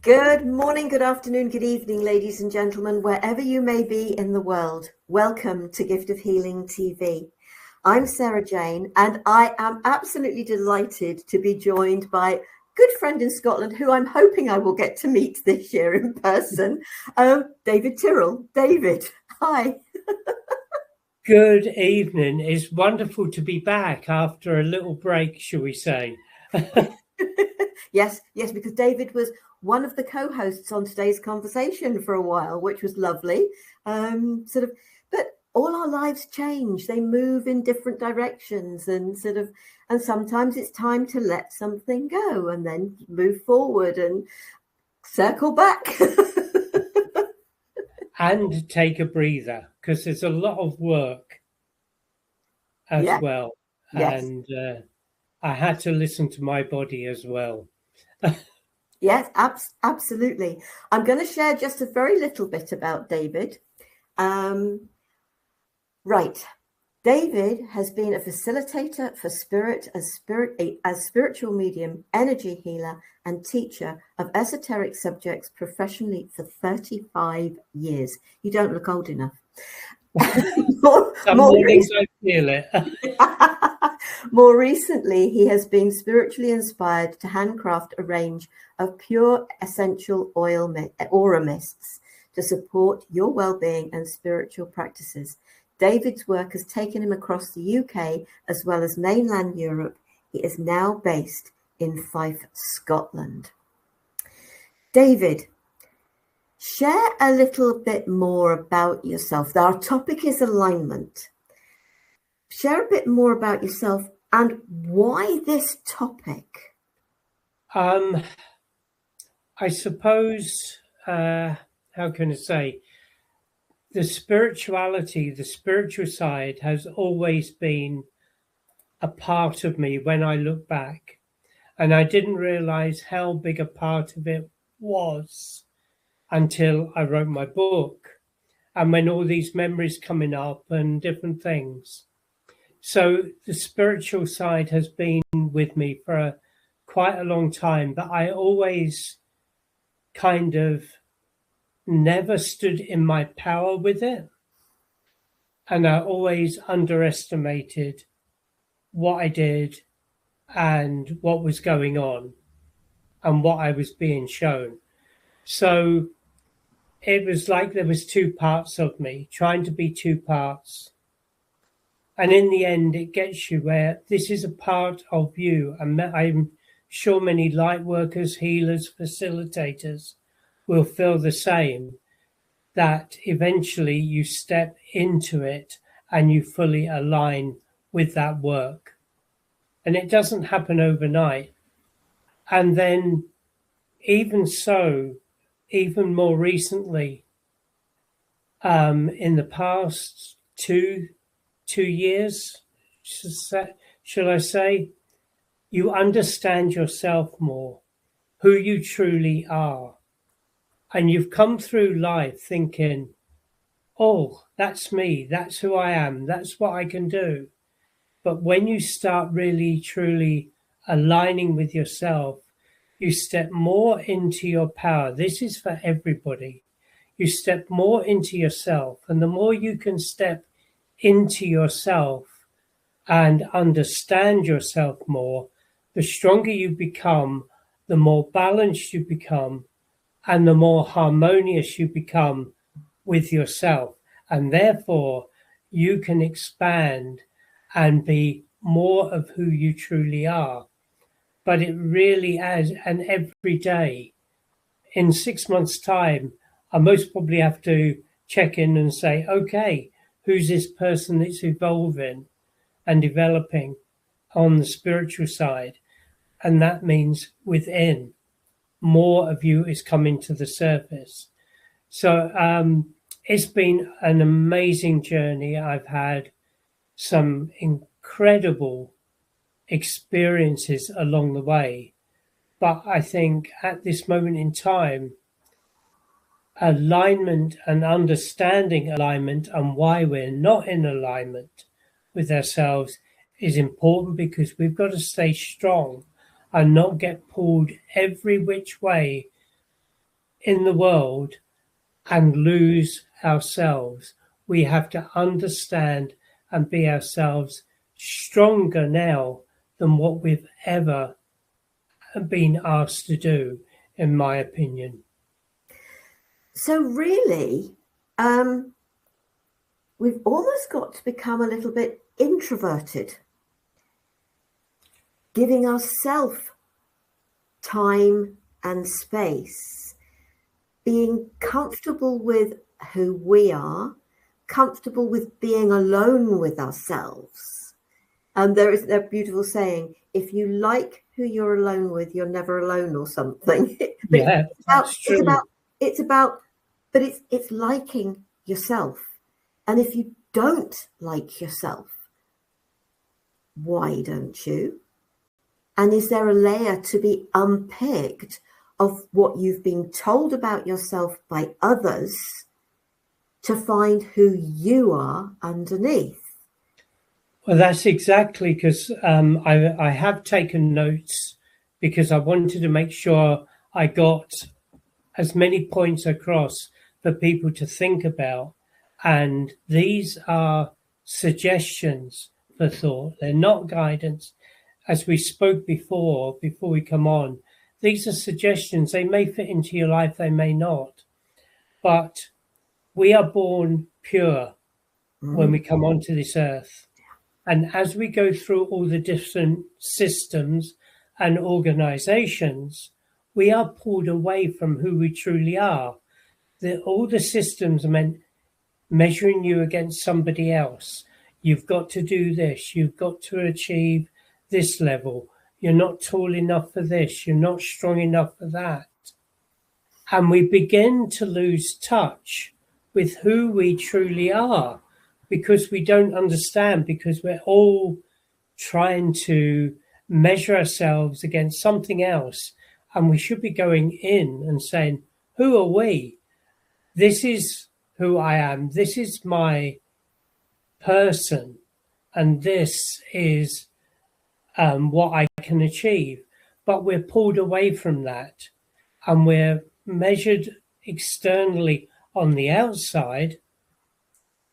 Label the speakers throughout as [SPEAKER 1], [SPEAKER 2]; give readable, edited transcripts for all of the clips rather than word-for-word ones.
[SPEAKER 1] Good morning, good afternoon, good evening, ladies and gentlemen, wherever you may be in the world. Welcome to Gift of Healing TV. I'm Sarah Jane, and I am absolutely delighted to be joined by a good friend in Scotland who I'm hoping I will get to meet this year in person, David Tyrrell. David, hi.
[SPEAKER 2] Good evening. It's wonderful to be back after a little break, shall we say.
[SPEAKER 1] Yes, because David was one of the co-hosts on today's conversation for a while, which was lovely. But all our lives change. They move in different directions and sometimes it's time to let something go and then move forward and circle back.
[SPEAKER 2] And take a breather, because there's a lot of work as well.
[SPEAKER 1] Yes.
[SPEAKER 2] And I had to listen to my body as well.
[SPEAKER 1] Yes, absolutely. I'm going to share just a very little bit about David. Right. David has been a facilitator for as spiritual medium, energy healer, and teacher of esoteric subjects professionally for 35 years. You don't look old enough.
[SPEAKER 2] Some mornings I feel it.
[SPEAKER 1] More recently, he has been spiritually inspired to handcraft a range of pure essential aura mists to support your well-being and spiritual practices. David's work has taken him across the UK as well as mainland Europe. He is now based in Fife, Scotland. David, share a little bit more about yourself. Our topic is alignment. Share a bit more about yourself and why this topic.
[SPEAKER 2] I suppose, how can I say, the spirituality, the spiritual side has always been a part of me when I look back. And I didn't realize how big a part of it was until I wrote my book. And when all these memories coming up and different things. So the spiritual side has been with me for quite a long time, but I always kind of never stood in my power with it. And I always underestimated what I did and what was going on and what I was being shown. So it was like there was two parts of me trying to be two parts. And in the end, it gets you where this is a part of you. And I'm sure many light workers, healers, facilitators will feel the same, that eventually you step into it and you fully align with that work. And it doesn't happen overnight. And then even so, even more recently, in the past two years, should I say, you understand yourself more, who you truly are. And you've come through life thinking, oh, that's me, that's who I am, that's what I can do. But when you start really, truly aligning with yourself, you step more into your power. This is for everybody. You step more into yourself. And the more you can step into yourself and understand yourself more, the stronger you become, the more balanced you become, and the more harmonious you become with yourself. And therefore, you can expand and be more of who you truly are. But it really is, and every day, in 6 months' time, I most probably have to check in and say, okay, who's this person that's evolving and developing on the spiritual side? And that means within, more of you is coming to the surface. So it's been an amazing journey. I've had some incredible experiences along the way. But I think at this moment in time, alignment and understanding alignment and why we're not in alignment with ourselves is important, because we've got to stay strong and not get pulled every which way in the world and lose ourselves. We have to understand and be ourselves stronger now than what we've ever been asked to do, in my opinion.
[SPEAKER 1] So really, we've almost got to become a little bit introverted, giving ourselves time and space, being comfortable with who we are, comfortable with being alone with ourselves. And there is that beautiful saying, if you like who you're alone with, you're never alone, or something.
[SPEAKER 2] Yeah, that's true.
[SPEAKER 1] But it's liking yourself. And if you don't like yourself, why don't you? And is there a layer to be unpicked of what you've been told about yourself by others to find who you are underneath?
[SPEAKER 2] Well, that's exactly, because I have taken notes because I wanted to make sure I got as many points across for people to think about. And these are suggestions for thought. They're not guidance. As we spoke before we come on, these are suggestions. They may fit into your life, they may not. But we are born pure when we come onto this earth. And as we go through all the different systems and organizations, we are pulled away from who we truly are. All the systems are meant measuring you against somebody else. You've got to do this. You've got to achieve this level. You're not tall enough for this. You're not strong enough for that. And we begin to lose touch with who we truly are because we don't understand, because we're all trying to measure ourselves against something else. And we should be going in and saying, who are we? This is who I am. This is my person. And this is what I can achieve. But we're pulled away from that. And we're measured externally on the outside.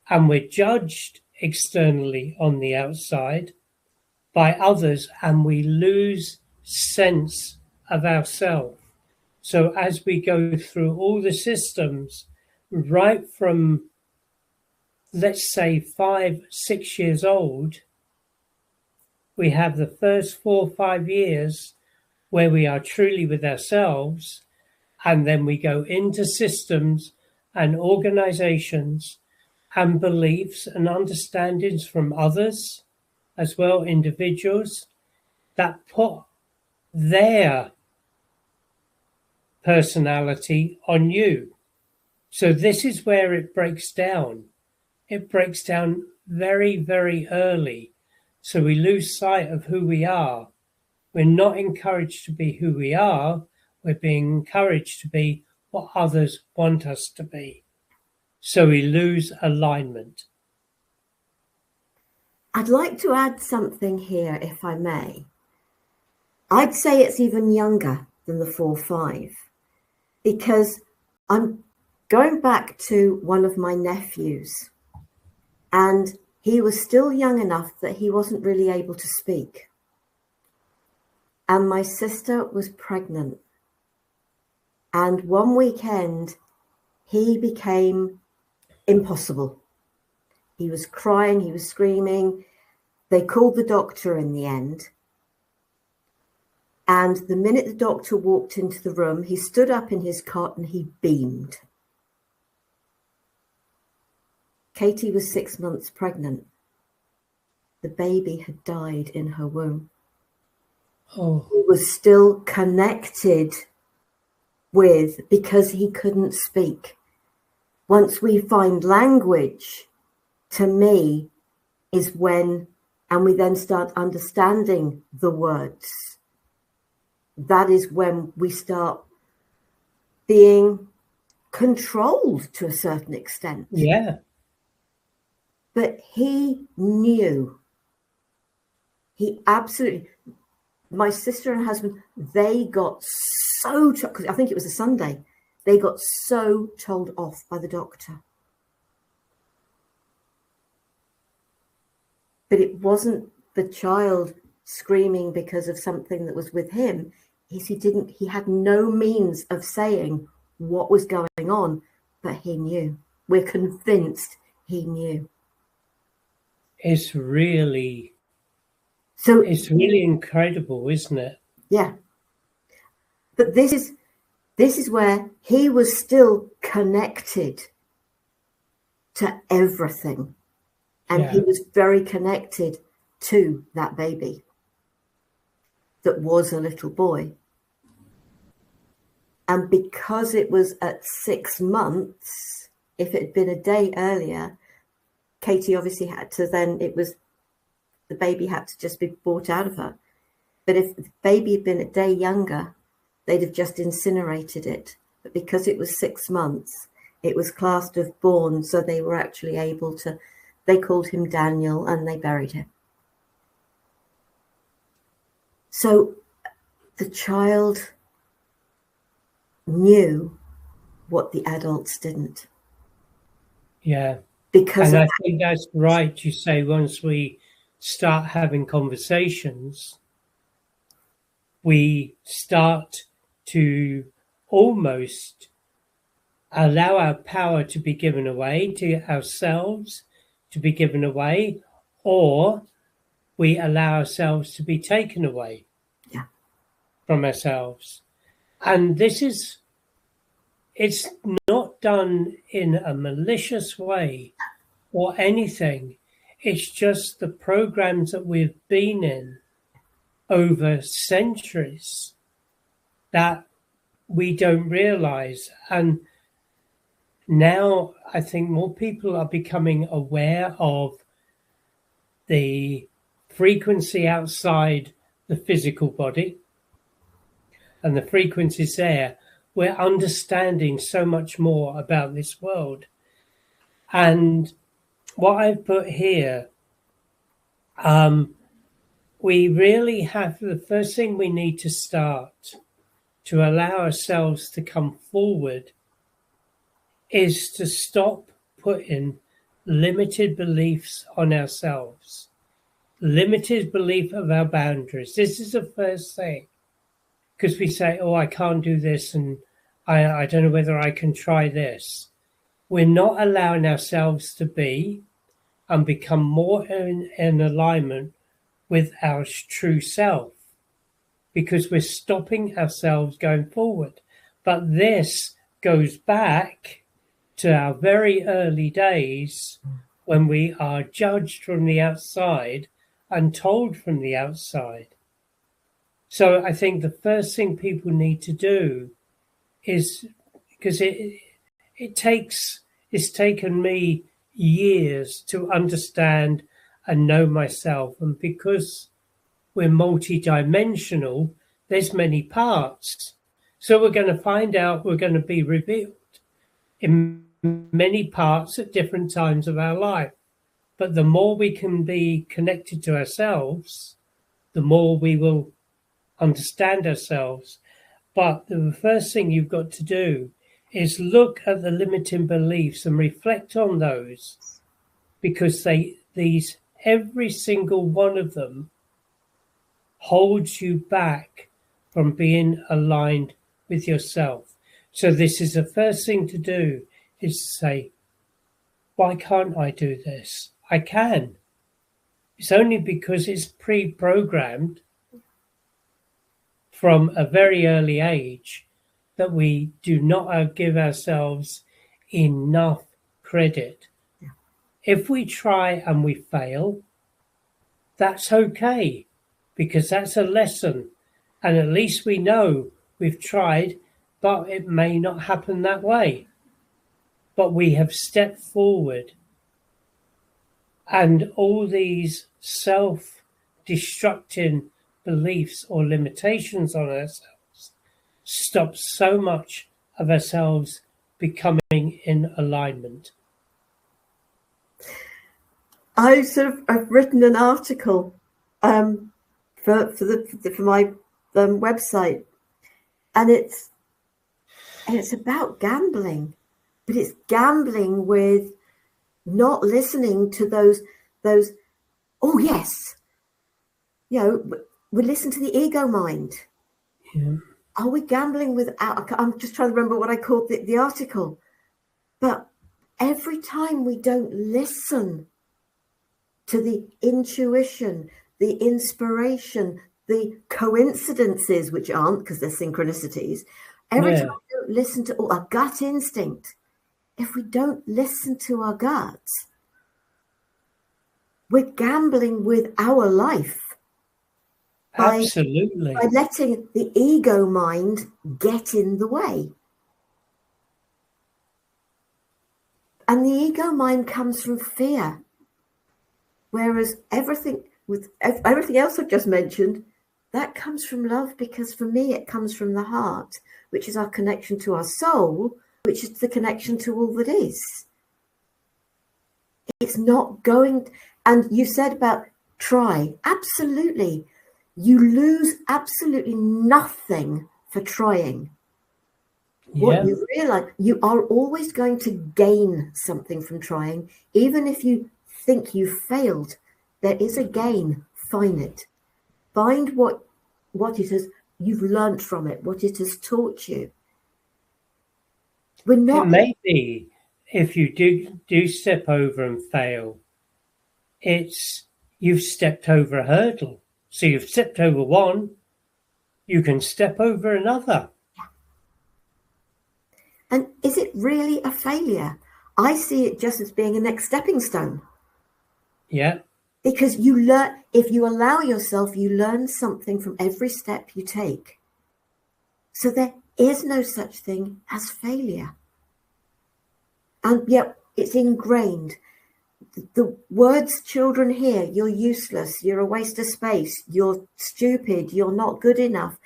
[SPEAKER 2] And we're judged externally on the outside by others. And we lose sense of ourselves. So as we go through all the systems, right from, let's say, 5, 6 years old, we have the first 4 or 5 years where we are truly with ourselves, and then we go into systems and organizations and beliefs and understandings from others, as well, individuals, that put their personality on you. So this is where it breaks down. It breaks down very, very early. So we lose sight of who we are. We're not encouraged to be who we are. We're being encouraged to be what others want us to be. So we lose alignment.
[SPEAKER 1] I'd like to add something here, if I may. I'd say it's even younger than the 4-5, because I'm going back to one of my nephews, and he was still young enough that he wasn't really able to speak. And my sister was pregnant. And one weekend, he became impossible. He was crying, he was screaming. They called the doctor in the end. And the minute the doctor walked into the room, he stood up in his cot and he beamed. Katie was 6 months pregnant. The baby had died in her womb.
[SPEAKER 2] Oh.
[SPEAKER 1] He was still connected with, because he couldn't speak. Once we find language, to me, is when, and we then start understanding the words, that is when we start being controlled to a certain extent.
[SPEAKER 2] Yeah.
[SPEAKER 1] But he knew. He absolutely, my sister and husband, they got so, because I think it was a Sunday, They got so told off by the doctor. But it wasn't the child screaming because of something that was with him. He had no means of saying what was going on, but he knew. We're convinced he knew.
[SPEAKER 2] It's really incredible, isn't it?
[SPEAKER 1] Yeah. But this is where he was still connected to everything. And he was very connected to that baby that was a little boy. And because it was at 6 months, if it had been a day earlier, Katie obviously had to the baby had to just be brought out of her. But if the baby had been a day younger, they'd have just incinerated it. But because it was 6 months, it was classed as born. So they were actually able to, they called him Daniel and they buried him. So the child knew what the adults didn't.
[SPEAKER 2] Yeah.
[SPEAKER 1] Because
[SPEAKER 2] I think that's right. You say once we start having conversations, we start to almost allow our power to be given away to ourselves, to be given away, or we allow ourselves to be taken away from ourselves. And it's not done in a malicious way or anything. It's just the programs that we've been in over centuries that we don't realize. And now I think more people are becoming aware of the frequency outside the physical body and the frequencies there. We're understanding so much more about this world. And what I've put here, we really have, the first thing we need to start to allow ourselves to come forward is to stop putting limited beliefs on ourselves, limited belief of our boundaries. This is the first thing. Because we say, oh, I can't do this and I don't know whether I can try this. We're not allowing ourselves to be and become more in alignment with our true self because we're stopping ourselves going forward. But this goes back to our very early days when we are judged from the outside and told from the outside. So I think the first thing people need to do is, because it's taken me years to understand and know myself. And because we're multidimensional, there's many parts. So we're going to find out, we're going to be revealed in many parts at different times of our life. But the more we can be connected to ourselves, the more we will understand ourselves. But the first thing you've got to do is look at the limiting beliefs and reflect on those, because every single one of them holds you back from being aligned with yourself. So this is the first thing to do, is to say, why can't I do this? I can. It's only because it's pre-programmed from a very early age that we do not give ourselves enough credit. Yeah. If we try and we fail, that's okay, because that's a lesson. And at least we know we've tried, but it may not happen that way. But we have stepped forward. And all these self-destructing beliefs or limitations on ourselves stop so much of ourselves becoming in alignment.
[SPEAKER 1] I've written an article for my website, and And it's about gambling, but it's gambling with not listening to those, oh yes, we listen to the ego mind.
[SPEAKER 2] Yeah.
[SPEAKER 1] Are we gambling with, I'm just trying to remember what I called the article, but every time we don't listen to the intuition, the inspiration, the coincidences, which aren't because they're synchronicities, every time we don't listen to our gut instinct, if we don't listen to our guts, we're gambling with our life.
[SPEAKER 2] Absolutely.
[SPEAKER 1] By letting the ego mind get in the way. And the ego mind comes from fear. Whereas everything else I've just mentioned, that comes from love, because for me, it comes from the heart, which is our connection to our soul, which is the connection to all that is. It's not going, and you said about try, absolutely. You lose absolutely nothing for trying. What you realize, you are always going to gain something from trying. Even if you think you failed, there is a gain. Find it. Find what it is you've learned from it, what it has taught you. We're not.
[SPEAKER 2] It may be if you do step over and fail, it's you've stepped over a hurdle. So you've stepped over one, you can step over another.
[SPEAKER 1] And is it really a failure? I see it just as being a next stepping stone.
[SPEAKER 2] Yeah.
[SPEAKER 1] Because you learn, if you allow yourself, you learn something from every step you take. So there is no such thing as failure. And yet it's ingrained. The words children hear, you're useless, you're a waste of space, you're stupid, you're not good enough,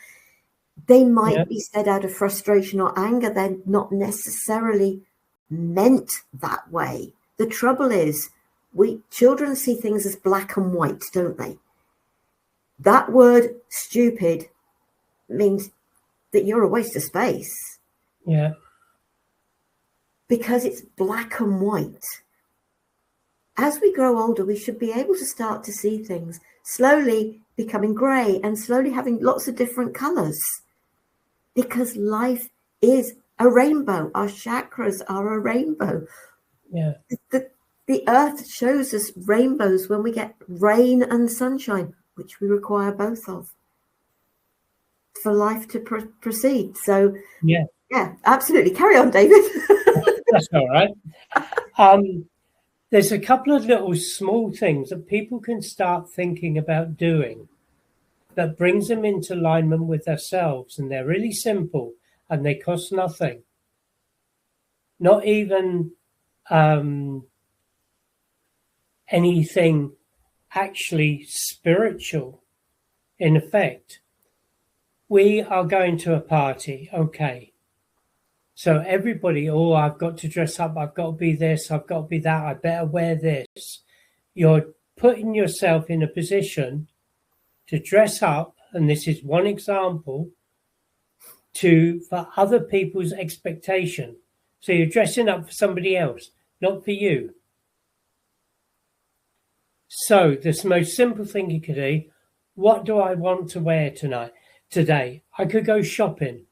[SPEAKER 1] they might be said out of frustration or anger. They're not necessarily meant that way. The trouble is, children see things as black and white, don't they? That word stupid means that you're a waste of space.
[SPEAKER 2] Yeah.
[SPEAKER 1] Because it's black and white. As we grow older, we should be able to start to see things slowly becoming grey and slowly having lots of different colours. Because life is a rainbow. Our chakras are a rainbow.
[SPEAKER 2] Yeah.
[SPEAKER 1] The earth shows us rainbows when we get rain and sunshine, which we require both of for life to proceed. So, yeah, absolutely. Carry on, David.
[SPEAKER 2] That's all right. There's a couple of little small things that people can start thinking about doing that brings them into alignment with themselves, and they're really simple and they cost nothing. Not even anything actually spiritual in effect. We are going to a party, okay. So everybody, I've got to dress up, I've got to be this, I've got to be that, I better wear this. You're putting yourself in a position to dress up, and this is one example, for other people's expectation. So you're dressing up for somebody else, not for you. So the most simple thing you could do, what do I want to wear today? I could go shopping.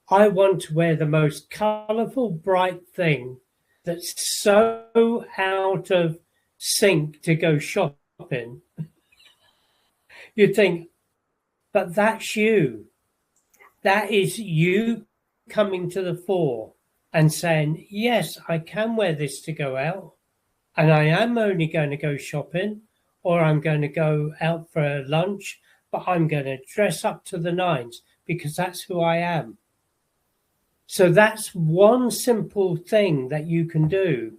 [SPEAKER 2] I want to wear the most colourful, bright thing that's so out of sync to go shopping. You think, but that's you. That is you coming to the fore and saying, yes, I can wear this to go out. And I am only going to go shopping, or I'm going to go out for a lunch, but I'm going to dress up to the nines because that's who I am. So that's one simple thing that you can do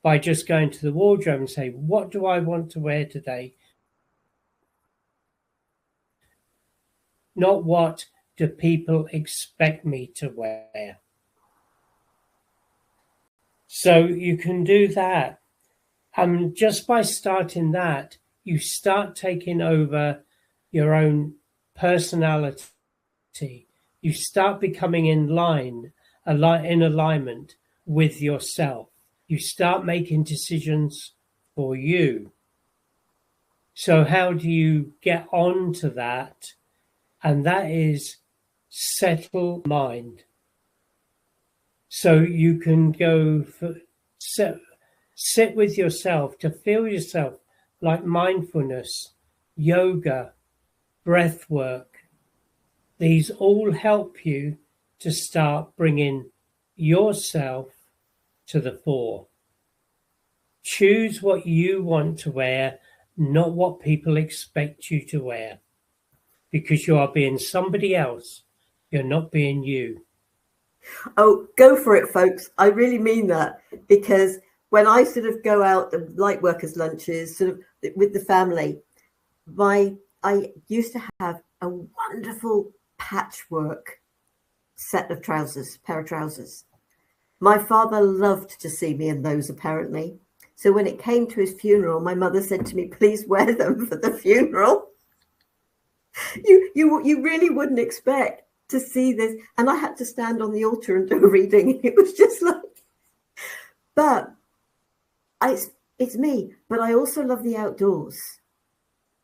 [SPEAKER 2] by just going to the wardrobe and say, what do I want to wear today? Not what do people expect me to wear. So you can do that. Just by starting that, you start taking over your own personality. You start becoming in line in alignment with yourself. You start making decisions for you. So how do you get on to that? And that is settle mind. So you can go for sit with yourself, to feel yourself, like mindfulness, yoga, breath work. These all help you to start bringing yourself to the fore. Choose what you want to wear, not what people expect you to wear, because you are being somebody else. You're not being you.
[SPEAKER 1] Oh, go for it, folks. I really mean that, because when I sort of go out the light workers' lunches, sort of with the family, I used to have a wonderful patchwork pair of trousers. My father loved to see me in those, apparently. So when it came to his funeral, my mother said to me, "Please wear them for the funeral." You really wouldn't expect to see this. And I had to stand on the altar and do a reading. It was just like, but it's me. But I also love the outdoors.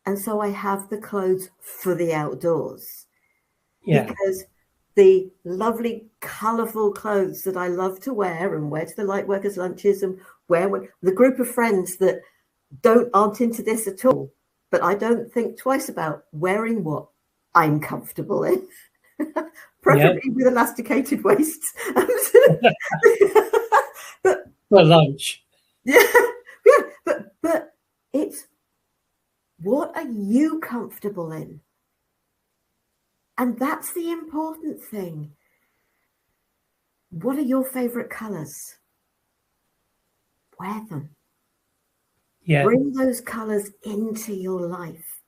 [SPEAKER 1] And so I have the clothes for the outdoors.
[SPEAKER 2] Yeah.
[SPEAKER 1] Because the lovely, colourful clothes that I love to wear and wear to the light workers' lunches and wear with the group of friends that aren't into this at all. But I don't think twice about wearing what I'm comfortable in, preferably with elasticated waists. But
[SPEAKER 2] for lunch.
[SPEAKER 1] Yeah, but it's, what are you comfortable in? And that's the important thing. What are your favorite colors? Wear them.
[SPEAKER 2] Yeah.
[SPEAKER 1] Bring those colors into your life.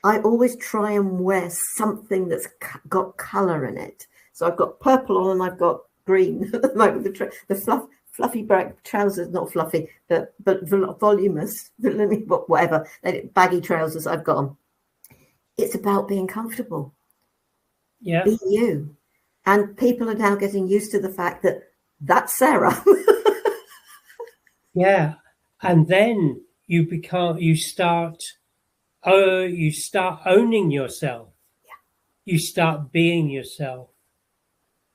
[SPEAKER 1] I always try and wear something that's got color in it. So I've got purple on and I've got green. The fluffy black trousers, not fluffy, but voluminous, whatever, baggy trousers I've got on. It's about being comfortable.
[SPEAKER 2] Yeah.
[SPEAKER 1] Be you. And people are now getting used to the fact that that's Sarah.
[SPEAKER 2] Yeah. And then you start owning yourself.
[SPEAKER 1] Yeah.
[SPEAKER 2] You start being yourself.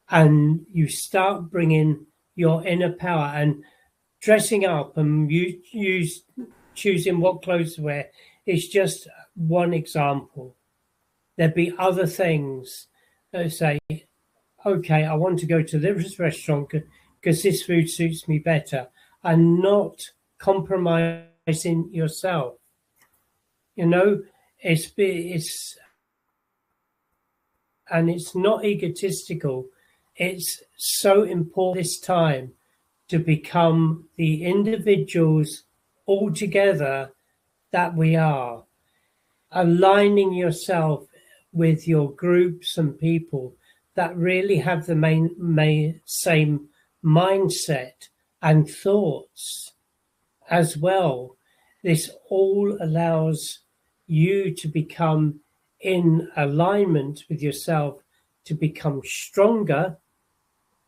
[SPEAKER 2] And you start bringing your inner power, and dressing up and choosing what clothes to wear is just one example. There'd be other things that say, okay, I want to go to this restaurant because this food suits me better, and not compromising yourself. You know, it's not egotistical. It's so important this time to become the individuals altogether that we are, aligning yourself with your groups and people that really have the same mindset and thoughts as well. This all allows you to become in alignment with yourself, to become stronger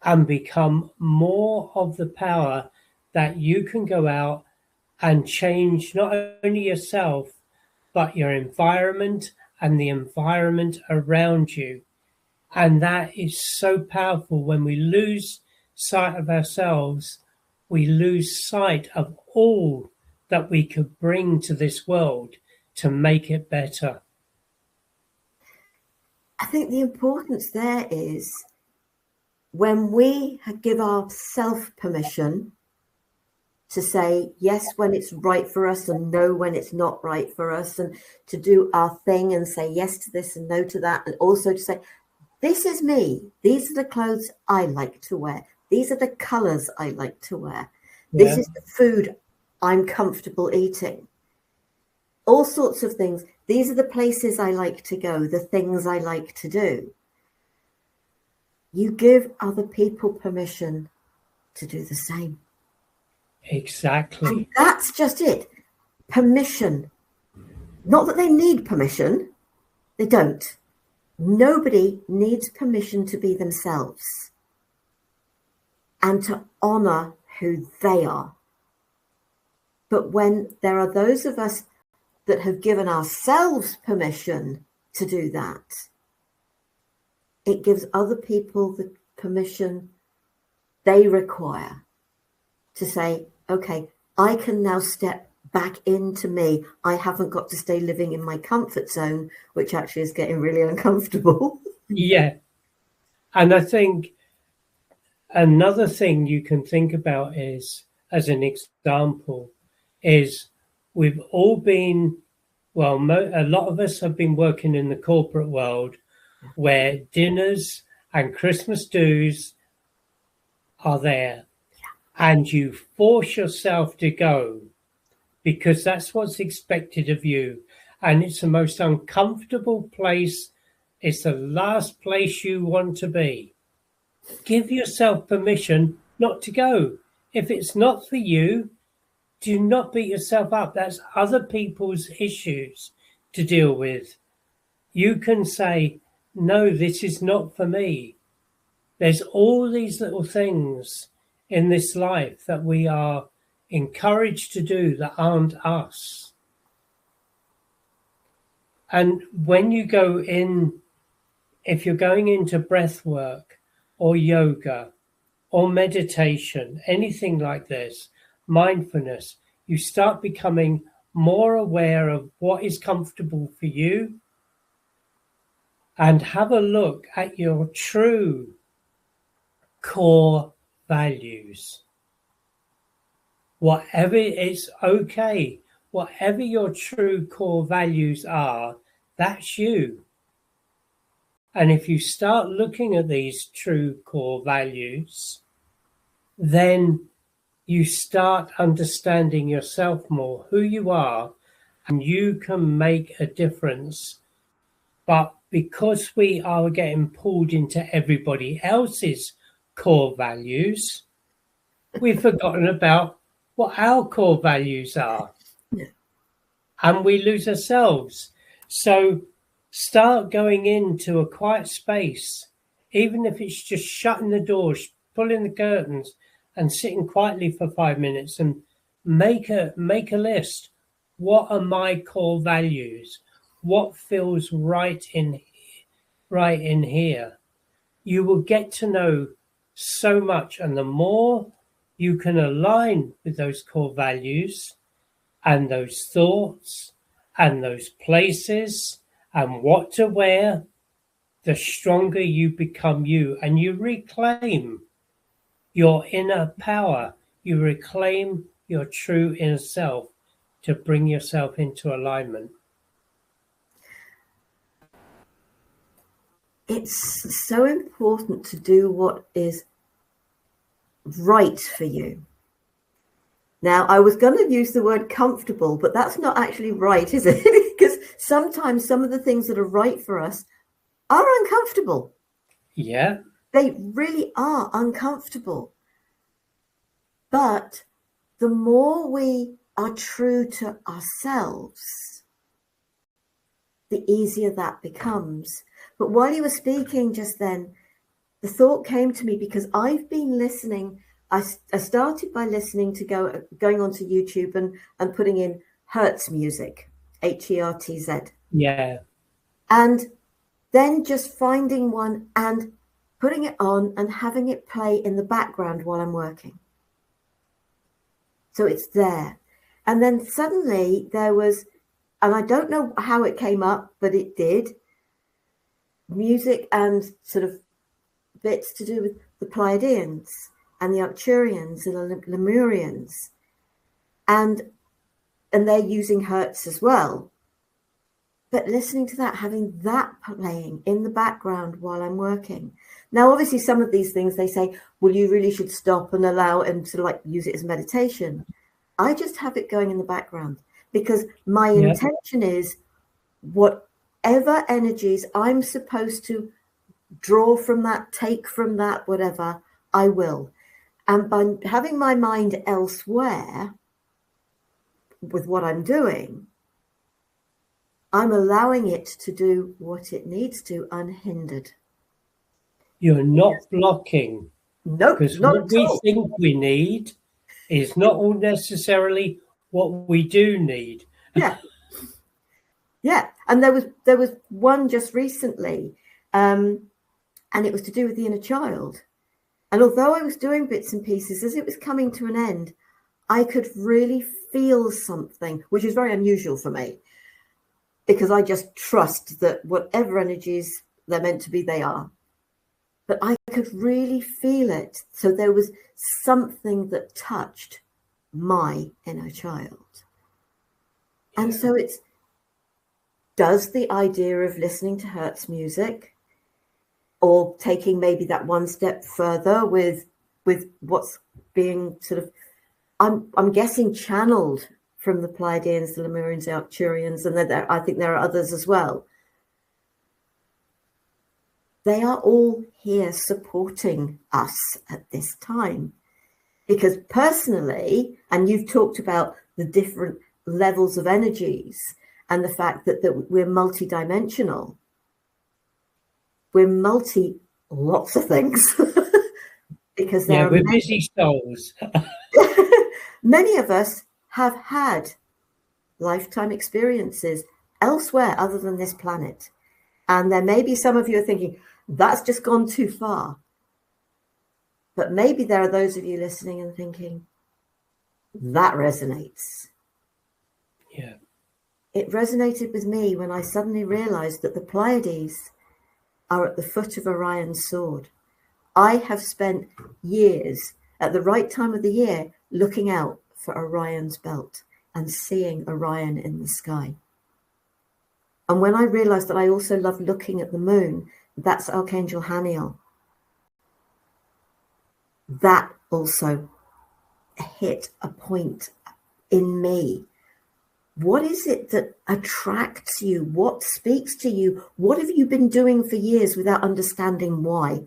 [SPEAKER 2] and become more of the power that you can go out and change not only yourself, but your environment and the environment around you. And that is so powerful. When we lose sight of ourselves, we lose sight of all that we could bring to this world to make it better.
[SPEAKER 1] I think the importance there is when we give ourselves permission to say yes when it's right for us and no when it's not right for us, and to do our thing and say yes to this and no to that, and also to say, this is me. These are the clothes I like to wear. These are the colors I like to wear.
[SPEAKER 2] Yeah.
[SPEAKER 1] This is the food I'm comfortable eating. All sorts of things. These are the places I like to go, the things I like to do. You give other people permission to do the same.
[SPEAKER 2] Exactly.
[SPEAKER 1] And that's just it. Permission. Not that they need permission. They don't. Nobody needs permission to be themselves. and to honor who they are. But when there are those of us that have given ourselves permission to do that, it gives other people the permission they require to say, okay, I can now step back into me. I haven't got to stay living in my comfort zone, which actually is getting really uncomfortable.
[SPEAKER 2] Yeah. And I think another thing you can think about is, as an example, is we've all been, well, a lot of us have been working in the corporate world where dinners and Christmas dues are there, and you force yourself to go because that's what's expected of you. And it's the most uncomfortable place. It's the last place you want to be. Give yourself permission not to go. If it's not for you, do not beat yourself up. That's other people's issues to deal with. You can say, no, this is not for me. There's all these little things in this life that we are encouraged to do that aren't us. And when you go in, if you're going into breath work or yoga or meditation, anything like this, mindfulness, you start becoming more aware of what is comfortable for you, and have a look at your true core values. Whatever, it's okay. Whatever your true core values are, that's you. And if you start looking at these true core values, then you start understanding yourself more, who you are, and you can make a difference. But because we are getting pulled into everybody else's core values, we've forgotten about what our core values are.
[SPEAKER 1] Yeah.
[SPEAKER 2] And we lose ourselves. So start going into a quiet space, even if it's just shutting the doors, pulling the curtains, and sitting quietly for 5 minutes, and make a list. What are my core values? What feels right in here? You will get to know so much, and the more you can align with those core values and those thoughts and those places and what to wear, the stronger you become you, and you reclaim your inner power. You reclaim your true inner self to bring yourself into alignment.
[SPEAKER 1] It's so important to do what is right for you. Now, I was going to use the word comfortable, but that's not actually right, is it? Because sometimes some of the things that are right for us are uncomfortable.
[SPEAKER 2] Yeah.
[SPEAKER 1] They really are uncomfortable. But the more we are true to ourselves, the easier that becomes. But while you were speaking just then, the thought came to me because I've been listening. I started by listening to going onto YouTube and putting in Hertz music, Hertz.
[SPEAKER 2] Yeah.
[SPEAKER 1] And then just finding one and putting it on and having it play in the background while I'm working. So it's there. And then suddenly there was, and I don't know how it came up, but it did, music and sort of bits to do with the Pleiadians and the Arcturians and the Lemurians. And they're using Hertz as well. But listening to that, having that playing in the background while I'm working. Now, obviously, some of these things they say, well, you really should stop and allow and sort of like use it as meditation. I just have it going in the background because my intention is whatever energies I'm supposed to draw from that, take from that, whatever, I will. And by having my mind elsewhere with what I'm doing, I'm allowing it to do what it needs to unhindered.
[SPEAKER 2] You're not blocking
[SPEAKER 1] Nope,
[SPEAKER 2] Because
[SPEAKER 1] not
[SPEAKER 2] what
[SPEAKER 1] at
[SPEAKER 2] we
[SPEAKER 1] all.
[SPEAKER 2] think we need is not all necessarily what we do need.
[SPEAKER 1] Yeah. Yeah. And there was one just recently, and it was to do with the inner child. And although I was doing bits and pieces, as it was coming to an end, I could really feel something, which is very unusual for me, because I just trust that whatever energies they're meant to be, they are. But I could really feel it. So there was something that touched my inner child. And so it's, does the idea of listening to Hertz music, or taking maybe that one step further with what's being sort of, I'm guessing, channeled from the Pleiadians, the Lemurians, the Arcturians, and then I think there are others as well. They are all here supporting us at this time. Because personally, and you've talked about the different levels of energies and the fact that we're multidimensional. We're multi lots of things. Because
[SPEAKER 2] we're busy souls.
[SPEAKER 1] Many of us have had lifetime experiences elsewhere other than this planet. And there may be some of you are thinking, that's just gone too far. But maybe there are those of you listening and thinking, that resonates.
[SPEAKER 2] Yeah.
[SPEAKER 1] It resonated with me when I suddenly realized that the Pleiades are at the foot of Orion's sword. I have spent years at the right time of the year looking out for Orion's belt and seeing Orion in the sky. And when I realized that I also love looking at the moon, that's Archangel Haniel. That also hit a point in me. What is it that attracts you? What speaks to you? What have you been doing for years without understanding why?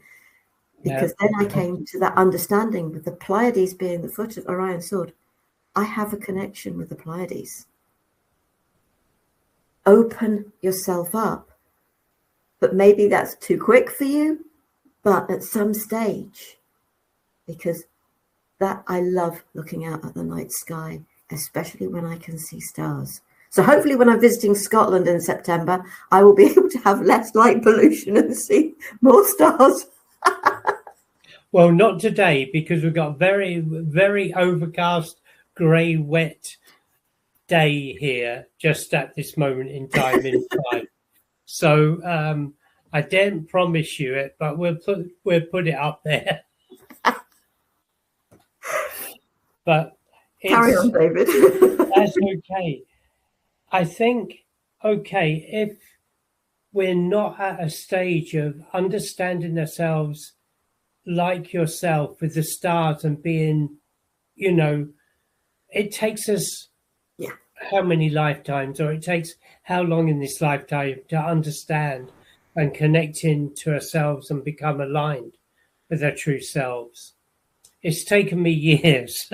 [SPEAKER 1] Because then I came to that understanding with the Pleiades being the foot of Orion's sword. I have a connection with the Pleiades. Open yourself up. But maybe that's too quick for you, but at some stage, because that I love looking out at the night sky, especially when I can see stars. So hopefully when I'm visiting Scotland in September, I will be able to have less light pollution and see more stars.
[SPEAKER 2] Well, not today, because we've got very, very overcast, grey, wet day here just at this moment in time. So I didn't promise you it, but we'll put it up there. But
[SPEAKER 1] carry on, David.
[SPEAKER 2] That's okay. I think, if we're not at a stage of understanding ourselves like yourself with the stars and being, it takes us how many lifetimes, or it takes how long in this lifetime to understand and connect into ourselves and become aligned with our true selves. It's taken me years.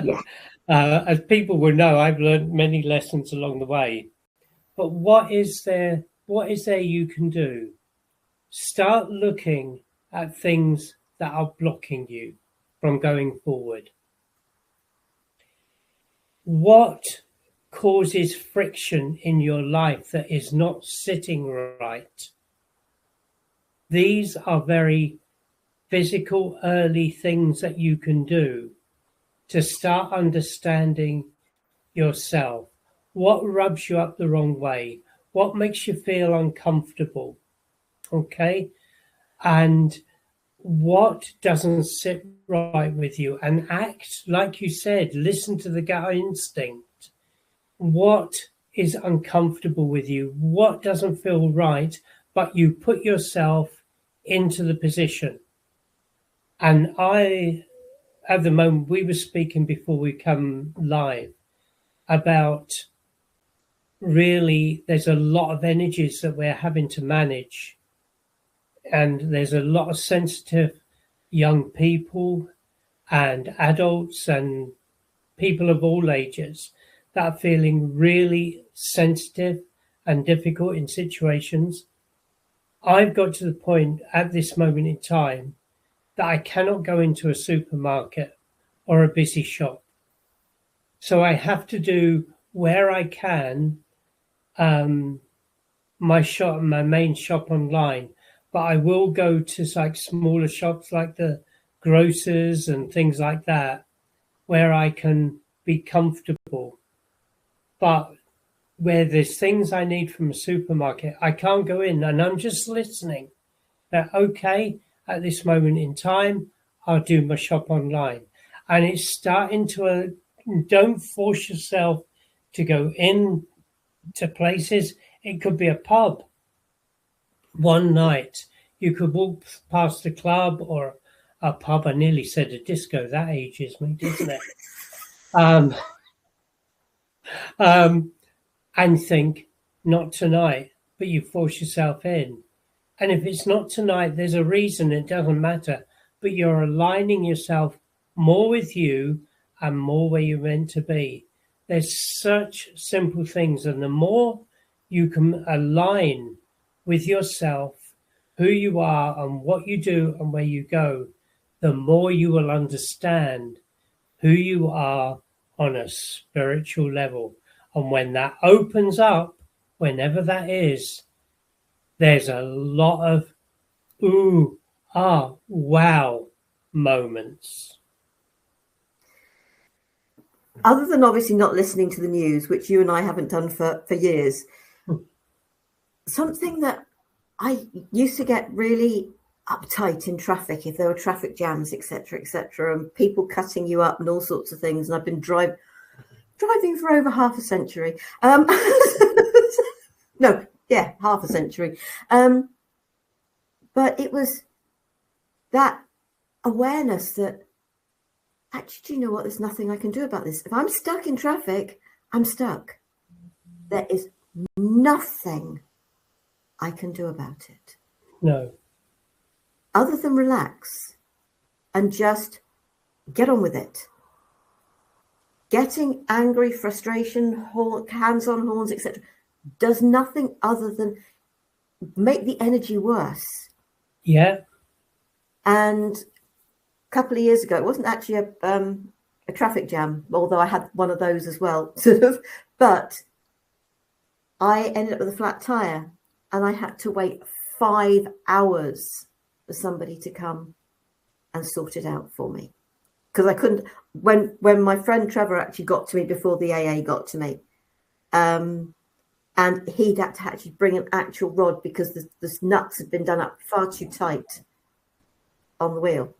[SPEAKER 2] As people will know, I've learned many lessons along the way. But what is there you can do? Start looking at things that are blocking you from going forward. What causes friction in your life that is not sitting right? These are very physical, early things that you can do to start understanding yourself. What rubs you up the wrong way? What makes you feel uncomfortable? Okay? And what doesn't sit right with you? And act, like you said, listen to the gut instinct. What is uncomfortable with you? What doesn't feel right? But you put yourself into the position. And at the moment, we were speaking before we come live about really there's a lot of energies that we're having to manage. And there's a lot of sensitive young people and adults and people of all ages that are feeling really sensitive and difficult in situations. I've got to the point at this moment in time that I cannot go into a supermarket or a busy shop. So I have to do where I can my main shop online, but I will go to like smaller shops like the grocers and things like that where I can be comfortable. But where there's things I need from a supermarket, I can't go in, and I'm just listening. That okay, at this moment in time, I'll do my shop online, and it's starting to. Don't force yourself to go in to places. It could be a pub. One night, you could walk past a club or a pub. I nearly said a disco. That ages me, doesn't it? And think, not tonight, but you force yourself in. And if it's not tonight, there's a reason, it doesn't matter, but you're aligning yourself more with you and more where you're meant to be. There's such simple things, and the more you can align with yourself, who you are and what you do and where you go, the more you will understand who you are on a spiritual level. And when that opens up, whenever that is, there's a lot of ooh, ah, wow moments.
[SPEAKER 1] Other than obviously not listening to the news, which you and I haven't done for years, something that I used to get really uptight in traffic if there were traffic jams, etc., and people cutting you up and all sorts of things. And I've been driving for over half a century. Half a century. But it was that awareness that actually, do you know what? There's nothing I can do about this. If I'm stuck in traffic, I'm stuck. There is nothing I can do about it.
[SPEAKER 2] No.
[SPEAKER 1] Other than relax and just get on with it. Getting angry, frustration, hands on horns, etc., does nothing other than make the energy worse.
[SPEAKER 2] Yeah.
[SPEAKER 1] And a couple of years ago, it wasn't actually a traffic jam, although I had one of those as well, sort of. But I ended up with a flat tire, and I had to wait 5 hours for somebody to come and sort it out for me, because I couldn't. When my friend Trevor actually got to me before the AA got to me, and he'd had to actually bring an actual rod because the nuts had been done up far too tight on the wheel.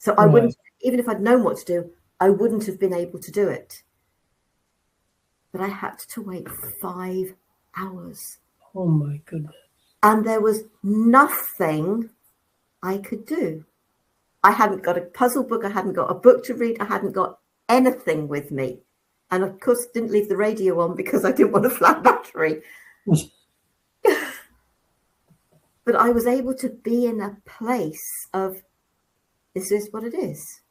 [SPEAKER 1] So I wouldn't, even if I'd known what to do, I wouldn't have been able to do it. But I had to wait 5 hours.
[SPEAKER 2] Oh my goodness.
[SPEAKER 1] And there was nothing I could do. I hadn't got a puzzle book. I hadn't got a book to read. I hadn't got anything with me. And of course, didn't leave the radio on because I didn't want a flat battery. But I was able to be in a place of, this is what it is.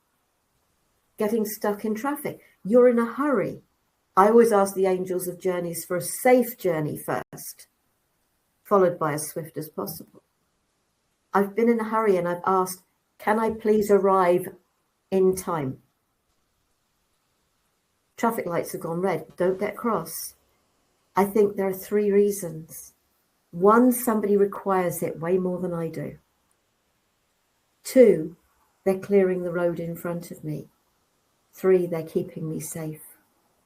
[SPEAKER 1] Getting stuck in traffic. You're in a hurry. I always ask the angels of journeys for a safe journey first, followed by as swift as possible. I've been in a hurry and I've asked, can I please arrive in time? Traffic lights have gone red. Don't get cross. I think there are 3 reasons. 1, somebody requires it way more than I do. 2, they're clearing the road in front of me. 3, they're keeping me safe.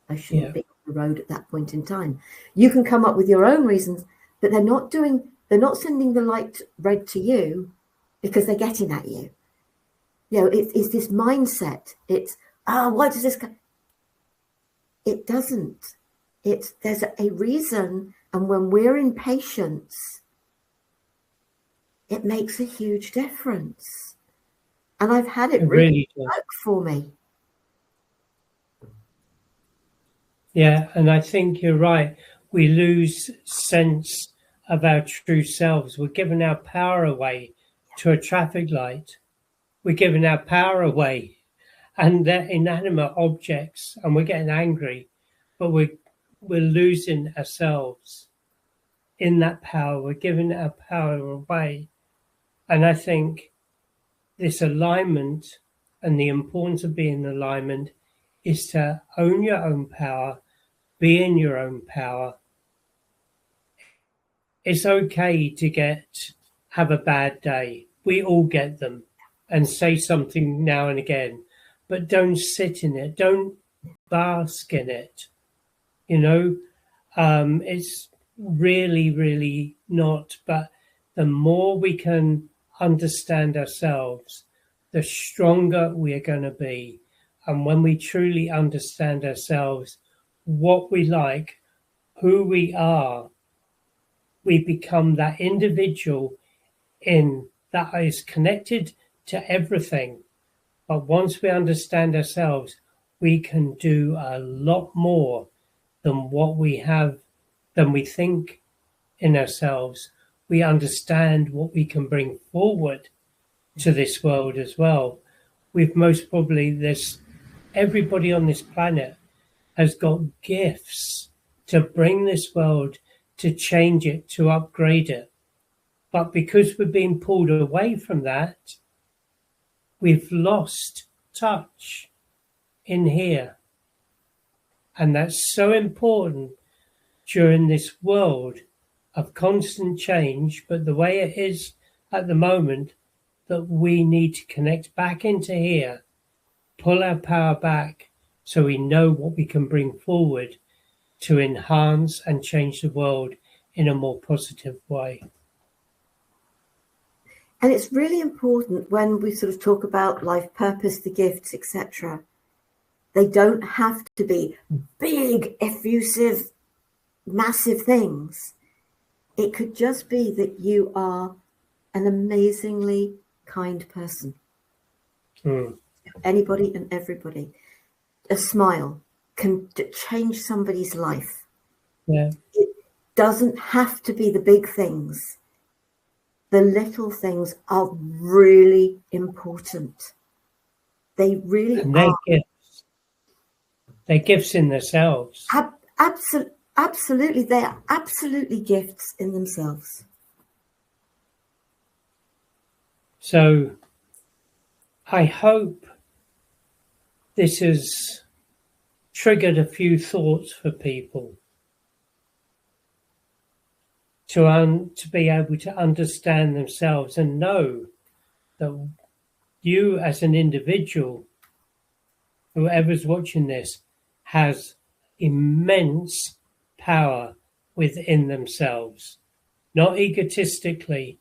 [SPEAKER 1] I shouldn't be on the road at that point in time. You can come up with your own reasons, but they're not sending the light red to you because they're getting at you. You know, it's this mindset. It's, why does this go? It doesn't. There's a reason, and when we're in patience, it makes a huge difference. And I've had it really work for me.
[SPEAKER 2] Yeah, and I think you're right. We lose sense of our true selves. We're giving our power away to a traffic light. We're giving our power away, and they're inanimate objects, and we're getting angry, but we're losing ourselves in that power. We're giving our power away. And I think this alignment and the importance of being in alignment is to own your own power, be in your own power. It's okay to have a bad day. We all get them, and say something now and again, but don't sit in it. Don't bask in it. It's really, really not. But the more we can understand ourselves, the stronger we are going to be. And when we truly understand ourselves, what we like, who we are, we become that individual that is connected to everything. But once we understand ourselves, we can do a lot more than we think in ourselves. We understand what we can bring forward to this world as well. Everybody on this planet has got gifts to bring this world, to change it, to upgrade it. But because we're being pulled away from that, we've lost touch in here. And that's so important during this world of constant change, but the way it is at the moment, that we need to connect back into here, pull our power back so we know what we can bring forward to enhance and change the world in a more positive way.
[SPEAKER 1] And it's really important when we sort of talk about life purpose, the gifts, etc. They don't have to be big, effusive, massive things. It could just be that you are an amazingly kind person. Anybody and everybody. A smile can change somebody's life.
[SPEAKER 2] Yeah.
[SPEAKER 1] It doesn't have to be the big things. The little things are really important. They really are.
[SPEAKER 2] Gifts. They're gifts in themselves.
[SPEAKER 1] Absolutely. They are absolutely gifts in themselves.
[SPEAKER 2] So I hope this has triggered a few thoughts for people to be able to understand themselves and know that you as an individual, whoever's watching this, has immense power within themselves. Not egotistically,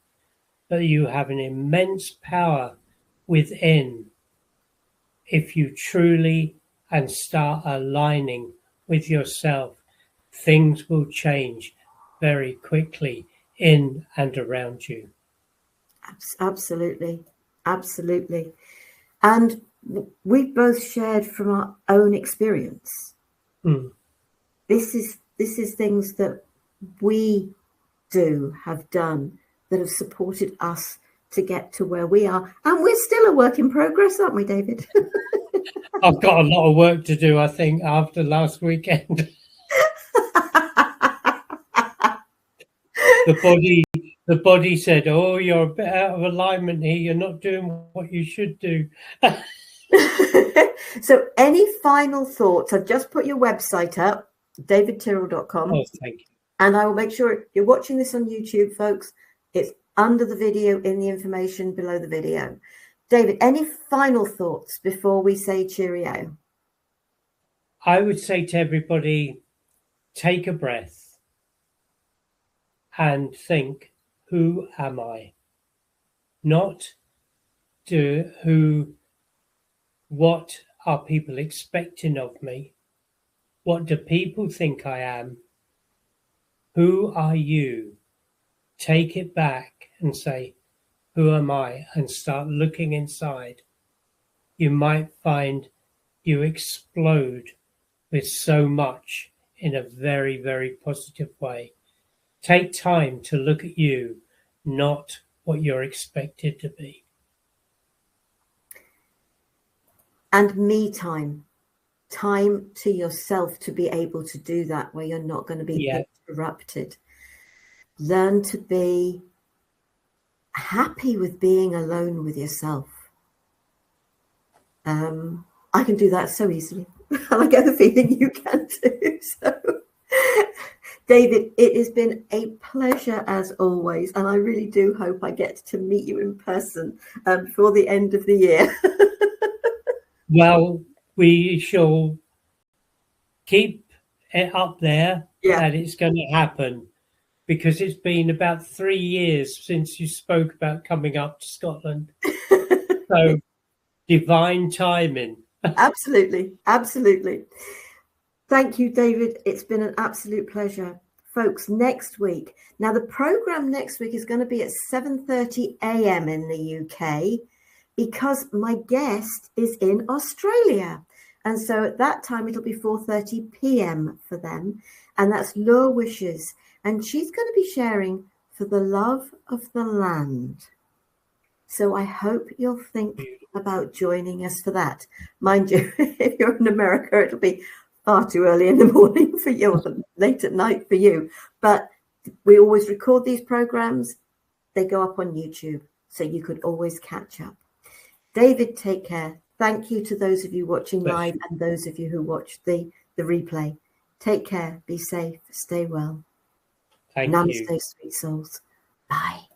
[SPEAKER 2] but you have an immense power within if you truly and start aligning with yourself. Things will change very quickly in and around you.
[SPEAKER 1] Absolutely. And we both shared from our own experience. This is things that we have done that have supported us to get to where we are. And we're still a work in progress, aren't we, David?
[SPEAKER 2] I've got a lot of work to do, I think, after last weekend. The body said, "Oh, you're a bit out of alignment here. You're not doing what you should do."
[SPEAKER 1] So any final thoughts? I've just put your website up, davidtyrrell.com.
[SPEAKER 2] Oh, thank you.
[SPEAKER 1] And I will make sure you're watching this on YouTube, folks. It's under the video in the information below the video. David, any final thoughts before we say cheerio?
[SPEAKER 2] I would say to everybody, take a breath and think, who am I? Not what are people expecting of me? What do people think I am? Who are you? Take it back and say, who am I? And start looking inside. You might find you explode with so much in a very, very positive way. Take time to look at you, not what you're expected to be.
[SPEAKER 1] And me time to yourself to be able to do that, where you're not going to be interrupted. Learn to be happy with being alone with yourself. I can do that so easily. And I get the feeling you can too. So, David, it has been a pleasure as always. And I really do hope I get to meet you in person before the end of the year.
[SPEAKER 2] Well, we shall keep it up there that it's going to happen, because it's been about 3 years since you spoke about coming up to Scotland. So divine timing.
[SPEAKER 1] Absolutely. Absolutely. Thank you, David. It's been an absolute pleasure. Folks, next week. Now, the program next week is going to be at 7:30 a.m. in the UK, because my guest is in Australia. And so at that time, it'll be 4:30 p.m. for them. And that's Laura Wishes. And she's going to be sharing For the Love of the Land. So I hope you'll think about joining us for that. Mind you, if you're in America, it'll be far too early in the morning for you, or late at night for you. But we always record these programs. They go up on YouTube, so you could always catch up. David, take care. Thank you to those of you watching live and those of you who watched the replay. Take care. Be safe. Stay well.
[SPEAKER 2] Thank
[SPEAKER 1] Namaste,
[SPEAKER 2] you.
[SPEAKER 1] sweet souls. Bye.